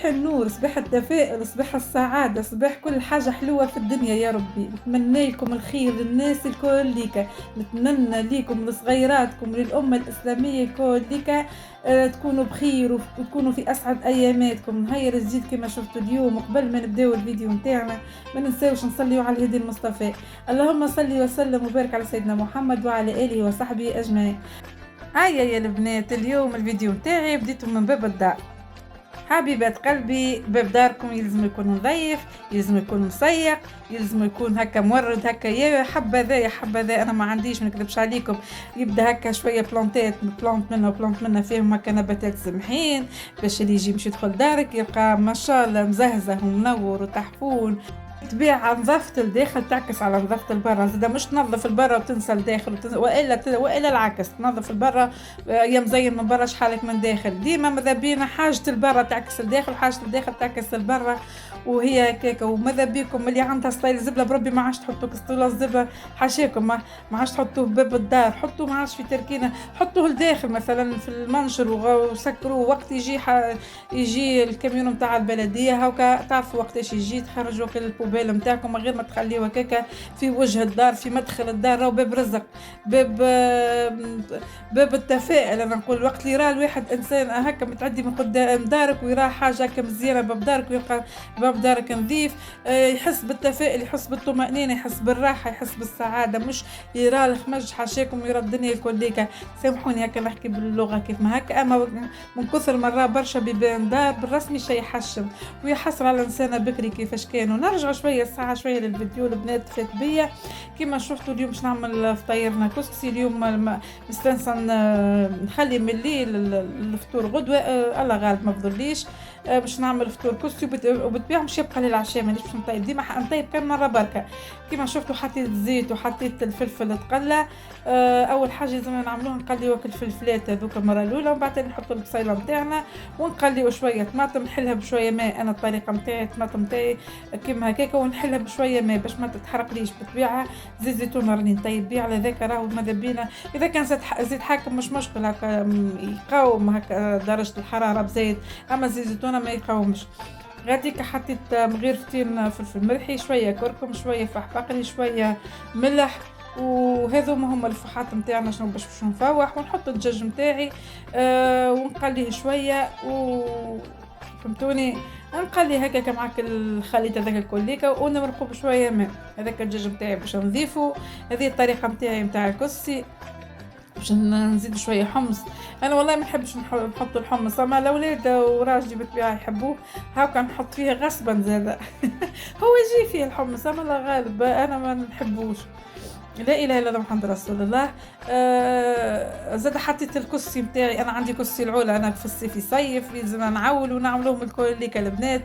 صباح النور، صباح التفاؤل، صباح السعادة، صباح كل حاجة حلوة في الدنيا يا ربي. نتمنى لكم الخير للناس الكل ليك، نتمنى ليكم لصغيراتكم للأمة الإسلامية الكل ليك. تكونوا بخير وتكونوا في أسعد أياماتكم. نهير الجديد كما شفتوا اليوم. وقبل ما نبداو الفيديو نتاعنا ما ننساوش نصليوا على الهدي المصطفى. اللهم صل وسلم وبارك على سيدنا محمد وعلى آله وصحبه أجمعين. هيا يا البنات، اليوم الفيديو نتاعي بديته من باب الدار. حبيبات قلبي، باب داركم يلزم يكون نظيف، يلزم يكون مصيق، يلزم يكون هكا مورد هكا. يا حبذا يا حبذا، انا ما عنديش ما نكذبش عليكم. يبدا هكا شويه بلانتات، بلانت منها وبلانت منها، فيهم هكا نباتات سمحين باش اللي يجي باش يدخل دارك يلقى ما شاء الله مزهزه ومنور وتحفون. طبيعة نظافة الداخل تعكس على نظافة البرا. زادا مش تنظف البرا وتنسى الداخل وإلا العكس، تنظف البرا يا مزين من برا شحالك من داخل. ديما ماذا بينا حاجة البرا تعكس الداخل وحاجة الداخل تعكس البرا، وهي هكاكا. وماذا بيكم اللي عندها ستايل زبلة بربي ما عادش تحطوا كسطولة الزبلة حاشاكم، ما عادش تحطوه باب الدار، حطوه ما عادش في تركينة، حطوه لداخل مثلا في المنشر وسكروه. وقت يجي الكاميون نتاع البلدية هاكا، تعرفوا وقتاش يجي تخرجوا البوبيل نتاعكم من غير ما تخليوه هكاكا في وجه الدار في مدخل الدار. راهو باب رزق، باب التفاؤل. انا نقول وقت اللي يرى الواحد انسان هكا متعدي من قدام دارك ويرى حاجه هكا مزيانه باب دارك ويلقى باب دارك نظيف، يحس بالتفاؤل، يحس بالطمأنينة، يحس بالراحه، يحس بالسعاده. مش يرى الخمج حاشاكم ويرى الدنيا الكل ليكا. سامحوني هكا نحكي باللغه كيف ما هكا، اما من كثر مرة برشا بيبان دار بالرسمي شي يحشم ويحسر على الانسانه بكري كيفاش كانوا. نرجع شويه الساعه شويه للفيديو. البنات فات بيا كيما شفتوا اليوم باش نعمل فطيرنا كسكسي. اليوم مستنسى نخلي من الليل الفطور غدوه، الله غالب ما فضليش. باش نعمل فطور كسكسي وبالطبيعه مش يبقى للعشاء، مانيش باش نطيب ديما نطيب كان مره بركه. كيما شفتوا حطيت الزيت وحطيت الفلفل تقلى. اول حاجه لازم نعملوها نقليو الفلفلات هذوك المره الاولى، ومن بعد نحطوا البصيله نتاعنا ونقليو شويه طماطم، نحلها بشويه ماء. انا الطريقه نتاعي الطماطم نتاعي كيما هكاكا، ونحلها بشويه ماء باش ما تتحرقليش. بالطبيعه زيت زيتون راني نطيب بيه على ذاك، راهو ماذا بينا اذا كان زيت حاكم مش مشكل هكا يقاوم هكا درجه الحراره بزيت، اما زيت زيتون ما يقاومش. غاديك حطيت مغيرفتين فلفل ملحي، شويه كركم، شويه فحفقلي، شويه ملح. وهذوما هما الفحات نتاعنا شنو باش نفوح. ونحط الدجاج نتاعي ونقليه شويه فهمتوني. نقلي هكاك معك الخليط هذاك الكليكا ونمرقو بشويه ماء. هذاك الدجاج نتاعي باش نضيفه. هذه الطريقه نتاعي نتاع الكسكسي. باش نزيد شويه حمص. انا والله ما نحبش نحط الحمص، اما الاولاد وراجلي بالطبيعه يحبوه هاكا نحط فيه غصبا زاده. هو يجي فيه الحمص اما لا غالب انا ما نحبوش. لا اله الا الله محمد رسول الله. زاد حطيت الكسي نتاعي. انا عندي كسي العلا، انا في الصيف يصيف لازم نعول ونعملوهم الكل ليك البنات.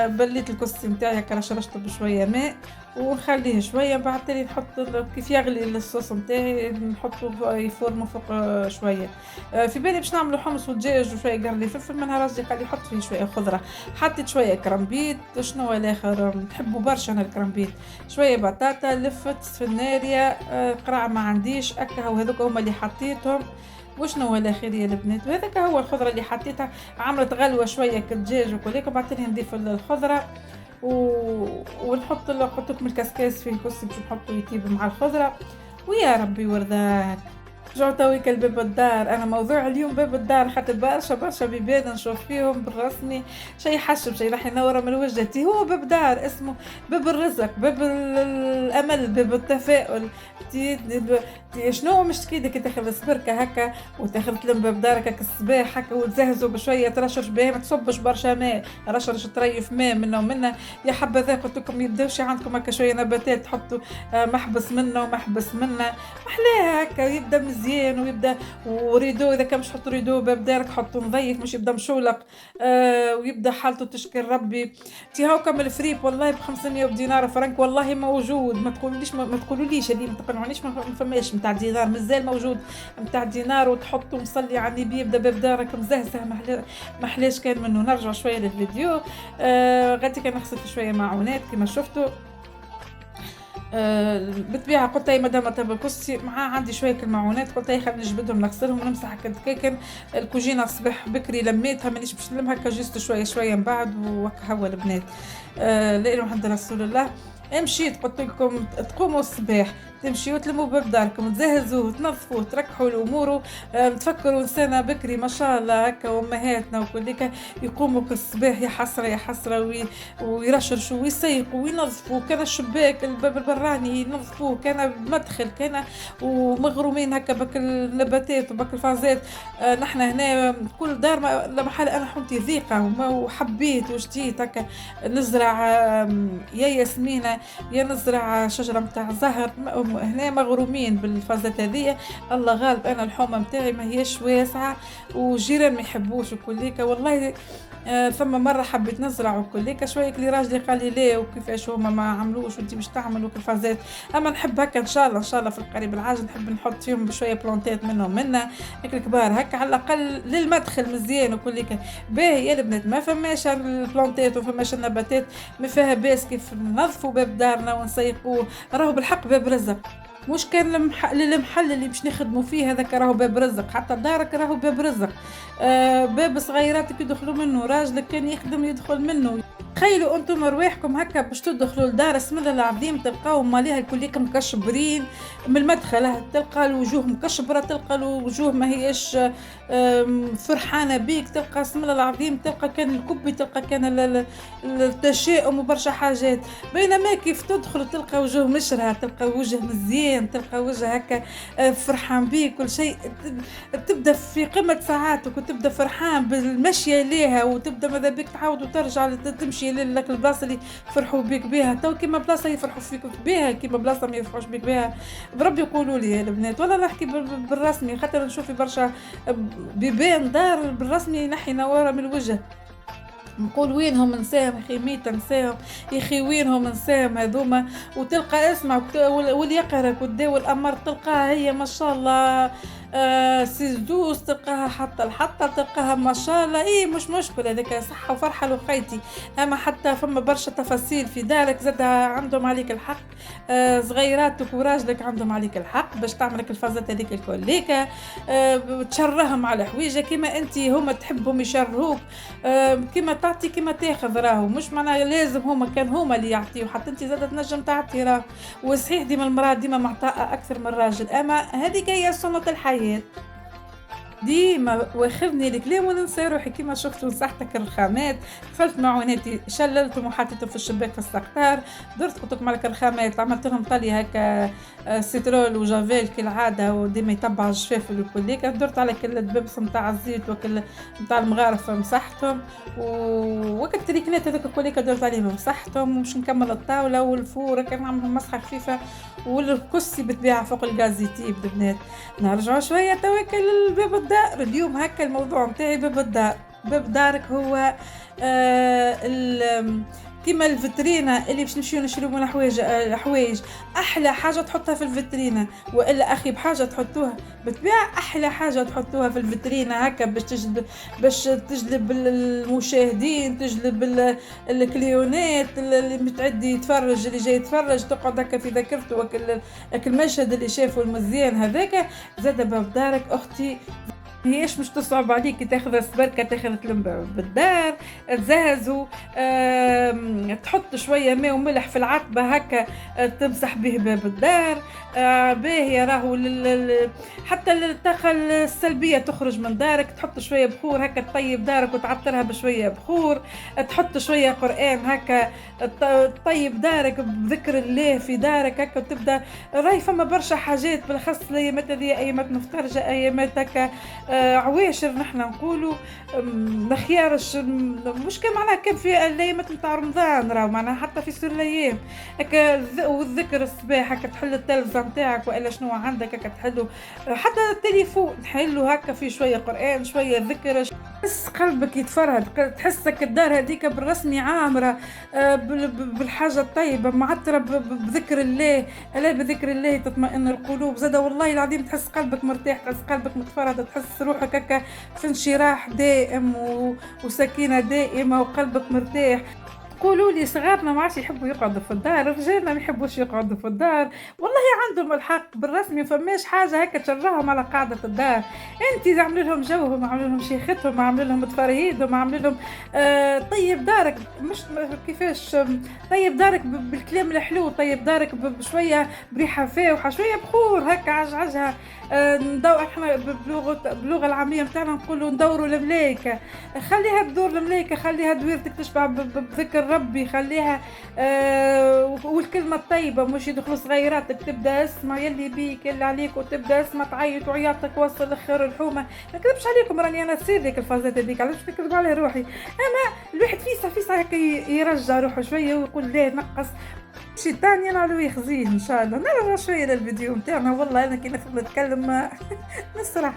بليت الكسي نتاعي هكا رشرشته بشويه ماء ونخليه شويه. بعد تالي نحط كيف يغلي الصوص نتاعي نحطه يفورمه فوق شويه. في بالي باش نعملوا حمص ودجاج وشويه قرني فلفل، منها راسي قال لي حط فيه شويه خضره. حطيت شويه كرنبيط. شنو الاخر نحبوا برشا انا الكرنبيط. شويه بطاطا لفت في الناريه. قرع ما عنديش اكا، وهذوك هما اللي حطيتهم. وشنو هو الاخير يا البنات، وهذاك هو الخضره اللي حطيتها. عملت غلوه شويه كالدجاج وكليك، وبعد تالي نضيف الخضره ونحط قلت لكم الكسكاس في الكسي باش نحطو يطيب مع الخضره. ويا ربي ورذاك. رجعوا تويك الباب الدار. انا موضوع اليوم باب الدار خاطر برشا بيبان نشوف فيهم بالرسمي شي حشم شي راح ينور من وجهتي. هو باب دار اسمه باب الرزق، باب الامل، باب التفاؤل. شنو مش كيدك تاخذ سبركه هكا وتاخذ تلم باب دارك هكا الصباح هكا وتزهزوا بشويه ترشرش بها، ما تصبش برشا ماء، رشرش تريف ماء منه ومنه. يا حبذا قلت لكم يبداوش عندكم هكا شويه نباتات تحطوا محبس منه ومحبس منه، محلاها هكا يبدا مزيان ويبدا. وريدو اذا كان مش تحط ريدو باب دارك حطوا نظيف مش يبدا مشولق. ويبدا حالته تشكر ربي. تي هاو كم الفريب والله ب 500 دينار فرنك والله موجود. ما تقولوليش هذه ما تقنعونيش، ما فماش نتاع دينار مازال موجود نتاع دينار. وتحطوا مصلي على النبي يبدا باب دارك مزهزه محلاش كان منه. نرجع شويه للفيديو. غادي كان نغسل شويه معونات كما شفتوا. بالطبيعة قلت هي مادام تبع الكسي معاه عندي شوية المعونات، قلت هي خلينا نجبدهم نغسلهم ونمسح هكا دكاكن. الكوجينة الصباح بكري لميتها مانيش باش نلمها هكا جست شوية شوية من بعد وهكا هو البنات. لا إله إلا رسول الله. مشيت قلت لكم تقوموا الصباح تمشيوا تلموا باب داركم تزهزوه تنظفوه تركحوا الامور. تفكروا انسانه بكري ما شاء الله هكا وامهاتنا وكلك يقوموا كل الصباح يا حسره يا حسره ويرشرشوا ويسيقوا وينظفوا، كان الشباك الباب البراني ينظفوه، كان المدخل كان ومغرومين هكا بك النباتات وبك الفازات. نحن هنا كل دار محل انا حمتي ذيقه وحبيت وشتيت هكا نزرع يا ياسمينه يا نزرع شجره متاع زهر. هنا مغرومين بالفازات هذيا. الله غالب انا الحومه متاعي ما هيش واسعه وجيران ما يحبوش وكليكا والله. ثم مره حبيت نزرع وكليكا شويه كلي راجلي قال لي لا وكيفاش هما ما عملوش وانت باش تعملوا الفازات. اما نحب هكا ان شاء الله ان شاء الله في القريب العاجل نحب نحط فيهم بشويه بلانتات منهم منا هيك الكبار هكا على الاقل للمدخل مزيان وكليكا باهي. يا البنات ما فماش البلانتات وفماش النباتات ما فيها باس كيف ننظفوا باب دارنا ونسيقوه. راهو بالحق باب رزق، مش كان للمحل اللي باش نخدموا فيه هذاك راهو باب رزق، حتى دارك راهو باب رزق. باب صغيراتك يدخلوا منه، راجلك كان يخدم يدخل منه. تخيلوا انتم رواحكم هكا باش تدخلوا لدار اسم الله العظيم تلقاو ماليها كليك مكشبرين من المدخل، تلقى الوجوه مكشبره، تلقى الوجوه ما هيش فرحانه بيك، تلقى اسم الله العظيم تلقى كان الكبي، تلقى كان التشاؤم وبرشا حاجات. بينما كيف تدخل تلقى وجوه مشرها، تلقى وجه مزيان، تلقى وجه هكا فرحان بيك كل شيء. تبدا في قمه سعادتك وتبدا فرحان بالمشيه ليها، وتبدا ماذا بك تعاود وترجع تمشي لك البلاصه اللي فرحوا بك بها. تو كيما بلاصه يفرحوا فيك بها كيما بلاصه ما يفرحوش بك بها. بربي يقولوا لي يا البنات ولا نحكي بالرسمي، خاطر نشوف برشا بيبان دار بالرسمي ينحي نواره من الوجه، نقول وينهم نساهم يخي ميتة نساهم يخي وينهم نساهم هذوما. وتلقى اسمع واللي يقهرك والدواء الأمر تلقاها هي ما شاء الله سيزدوس، تلقاها حتى الحطة تلقاها ما شاء الله. ايه مش مشكلة هذاك صحة وفرحة لخيتي. اما حتى فما برشا تفاصيل في دارك زادها عندهم عليك الحق. صغيراتك وراجلك عندهم عليك الحق باش تعملك الفازات هذيك الكل تشرهم على حويجة كيما انت هما تحبهم يشرهوك. كيما تعطي كيما تاخذ راهو، مش معناها لازم هما كان هما اللي يعطيو، حتى انت زادة تنجم تعطي راهو. وصحيح ديما المرأة ديما معطاءة اكثر من الراجل، اما هذيك هي سنة الحياة. ديما واخذني الكلام وننسى روحي كيما شفتوا نصحتك الرخامات، قفلت معوناتي شللتهم وحطيتهم في الشباك في السقطار، درت قلت لكم على الرخامات عملت لهم طلي هكا سيترول وجافيل كالعاده وديما يتبع الجفاف والكليك. درت على كل الدبس نتاع الزيت وكل نتاع المغارف مسحتهم، ووقت التريكنات هذوك الكليك درت عليهم مسحتهم. ومش نكمل الطاوله والفور كان نعملهم مسحه خفيفه، والكسي بالطبيعه فوق الغازيتي بالبنات. نرجعوا شويه توكل الباب الدار. اليوم هكا الموضوع متاعي باب الدار. باب دارك هو كيما الفترينة اللي باش نمشيو نشريو من حوايج احلى حاجه تحطها في الفترينة، والا اخي بحاجه تحطوها بالطبيعه احلى حاجه تحطوها في الفترينة هكا باش تجلب المشاهدين، تجلب الكليونات اللي متعدي يتفرج، اللي جاي يتفرج تقعد هكا في ذاكرته وكل المشهد اللي شافه المزيان هذاك. زاد باب دارك اختي هيش مش تصعب عليك تاخذ سبركه تاخذ تلم بالدار تزهزوا، تحط شويه ماء وملح في العتبه هكا تمسح به باب الدار. باهي راهو حتى الطاقه السلبيه تخرج من دارك. تحط شويه بخور هكا تطيب دارك وتعطرها بشويه بخور، تحط شويه قرآن هكا تطيب دارك بذكر الله في دارك هكا. وتبدا راهي فما برشا حاجات بالاخص الايامات هذه ايامات مفترجه، ايامات هكا عواشر نحن نقولوا مخيارش، مش كان معناها كان في الايامات نتاع رمضان راهو معناها حتى في سور الايام هكا. والذكر الصباح هكا تحل التلفزه نتاعك والا شنو عندك هكا تحلو، حتى التليفون تحلو هكا في شويه قرآن شويه ذكر، تحس قلبك يتفرهد، تحسك الدار هذيك بالرسمي عامره بالحاجه الطيبه معطره بذكر الله. الا بذكر الله تطمئن القلوب. زاد والله العظيم تحس قلبك مرتاح، تحس قلبك متفرهد، تحس روحك هكا في انشراح دائم وسكينه دائمه وقلبك مرتاح. يقولوا لي صغارنا ما عادش يحبوا يقعدوا في الدار، رجالنا ما يحبوش يقعدوا في الدار، والله عندهم الحق بالرسمي، ما فماش حاجة هكا تشجعهم على قعدة الدار. أنتِ اعملي لهم جوهم، اعملي لهم شيختهم، اعملي لهم تفرهيدهم، اعملي لهم طيّب دارك مش كيفاش طيّب دارك بالكلام الحلو، طيّب دارك بشوية بريحة فاوحة، شوية بخور هكا عجعجها. إحنا باللغة العامية متاعنا نقولوا ندوروا الملايكة، خلّيها تدور الملايكة، خلّيها دويرتك تشبع بذكر ربي، خلّيها والكلمة الطيبة مش يدخلوا صغيراتك تبدا اسمع يلّي بيك يلّي عليك، وتبدا اسمع تعيط وعياطك واصل لآخر الحومة. ما نكذبش عليكم راني أنا تصير لي الفازات هاذيك، علاش باش نكذب على روحي، أما الواحد فيسع هكا يرجع روحه شوية ويقول لا نقّص. الشيطان ينعلو ويخزيه إن شاء الله. نرجع شوية للفيديو نتاعنا، والله أنا كي ناخذ نتكلم نسرح.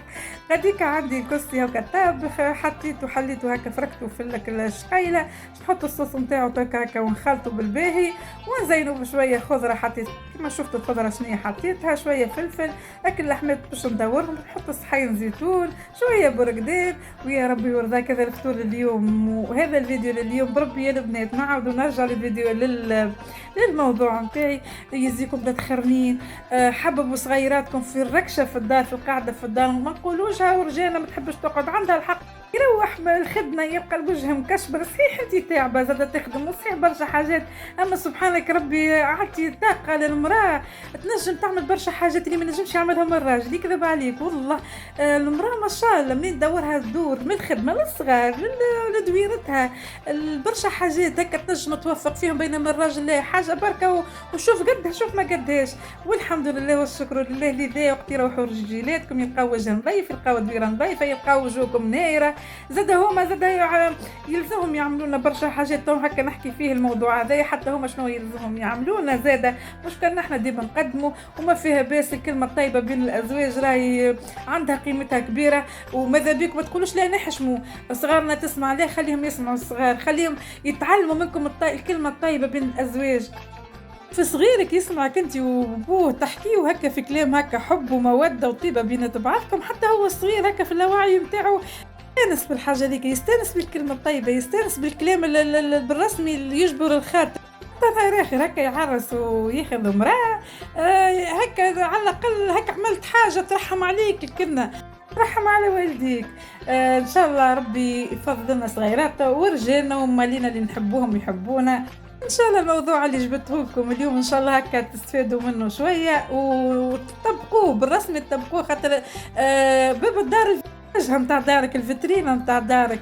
غاديكا عندي كرسي هاكا طاب حطيته حليته هاكا فركته في الشقيلة، باش نحط الصوص نتاعو هاكا ونخلطو بالباهي ونزينو بشوية خضرة. حطيت كيما شفتوا الخضرة شنيا حطيتها، شوية فلفل، هاك اللحمات باش ندورهم، نحط صحين زيتون، شوية برقدان، ويا ربي يرضاك. هذا الفطور لليوم وهذا الفيديو لليوم. بربي يا البنات نعاودو نرجع للفيديو للموضوع نتاعي. يجزيكم بنات خرنين، حببوا صغيراتكم في الركشة في الدار، في القعدة في الدار، ما نقولوش ها ورجالنا ما تحبش تقعد، عندها الحق يروح الخدمة يبقى الوجه مكشبر. صحيح انتي تعبة زادة تخدم وصحيح برشا حاجات، اما سبحانك ربي عطي طاقة للمرأة تنجم تعمل برشا حاجات اللي ما نجمش يعملهم الراجل. يكذب عليك والله. المرأة ما شاء الله منين تدورها تدور من الخدمة للصغار لدويرتها، برشا حاجات هكا تنجم توفق فيهم، بينما الراجل لا حاجة بركة وشوف قدها شوف ما قدهاش. والحمد لله والشكر لله لذا وقت يروحوا رجالاتكم يلقاو وجه نظيف، يلقاو دويرة نظيفة، يلقاو وجوهكم نايرة. زاد هما يلزمهم يعملونا برشا حاجات. تو هكا نحكي فيه الموضوع هذا، حتى هما شنو يلزمهم يعملونا زاد، مش كان احنا ديما نقدموا وما فيها باس. الكلمة الطيبة بين الأزواج راهي عندها قيمتها كبيرة، وماذا بيك ما تقولوش لا نحشموا صغارنا تسمع، لا خليهم يسمعوا الصغار، خليهم يتعلموا منكم الكلمة الطيبة بين الأزواج. في صغيرك يسمعك انت وبوه تحكيوا هكا في كلام هكا حب ومودة وطيبة بين بعضكم، حتى هو الصغير هكا في اللاوعي متاعو يستانس بالحاجة هذيك، يستانس بالكلمة الطيبة، يستانس بالكلام بالرسمي اللي يجبر الخاطر. نهار آخر هكا يعرس وياخذ امرأة هكا على الأقل هكا عملت حاجة ترحم عليك، الكلمة ترحم على والديك. إن شاء الله ربي يفضلنا صغيرات ورجالنا ومالينا اللي نحبوهم ويحبونا. ان شاء الله الموضوع اللي جبته لكم اليوم ان شاء الله هكا تستفادوا منه شويه وتطبقوه بالرسمي، تطبقوه خاطر باب الدار الواجهه نتاع دارك، الفيترينا نتاع دارك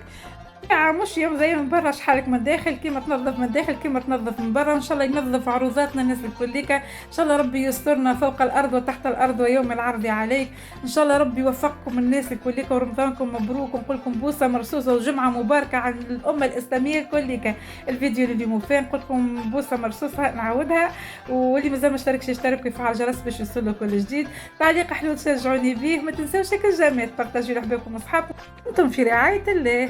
مش يوم زي من برا، شحالك من داخل كيما تنظف من داخل كيما تنظف من برا. ان شاء الله ينظف عروضاتنا الناس الكليكا، ان شاء الله ربي يسترنا فوق الارض وتحت الارض ويوم العرض عليك. ان شاء الله ربي يوفقكم الناس الكليكا ورمضانكم مبروك، ونقول لكم بوسه مرصوصه وجمعه مباركه عن الامه الاسلاميه الكليكا. الفيديو اللي اليوم فين نقول لكم بوسه مرصوصه نعاودها، واللي مازال ما اشتركش يشترك ويفعل الجرس باش يوصلوا كل جديد. تعليق حلو تشجعوني بيه، ما تنساوش الجامات بارطاجيو لاحبابكم واصحابكم. انتم في رعايه الله.